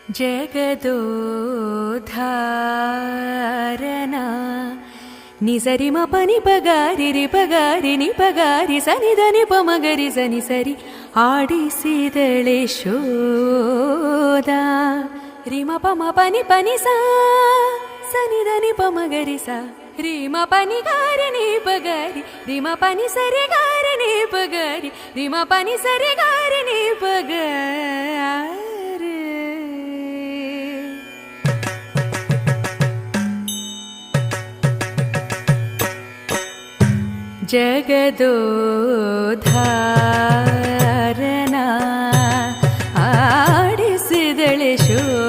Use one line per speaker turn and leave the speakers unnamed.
ಜಗದೋಧಾರನಾ ನಿಸರಿ ಮ ಪನಿ ಪಗಾರಿ ರಿ ಪಗಾರಿ ನಿ ಪಗಾರಿ ಸನಿ ಧನಿ ಪ ಮಗರಿ ಸನಿ ಸರಿ ಆಡಿಸಿದಳೆ ಶೋಧ ರಿಮ ಪಮ ಪನಿ ಪನಿ ಸಾ ಸನಿ ಧನಿ ಪ ಮಗರಿ ಸಾ ರಿಮ ಪನಿ ಗಾರಿ ನಿ ಪಗಾರಿ ರಿಮ ಪನಿ ಸರಿ ಗಾರಿ ನಿ ಪಗಾರಿ ರಿಮ ಪನಿ ಸರಿ ಗಾರಿ ನಿ ಪಗಾರಿ. ಜಗದೋಧಾರನಾ ಆಡಿಸಿದಳೆ ಶೋ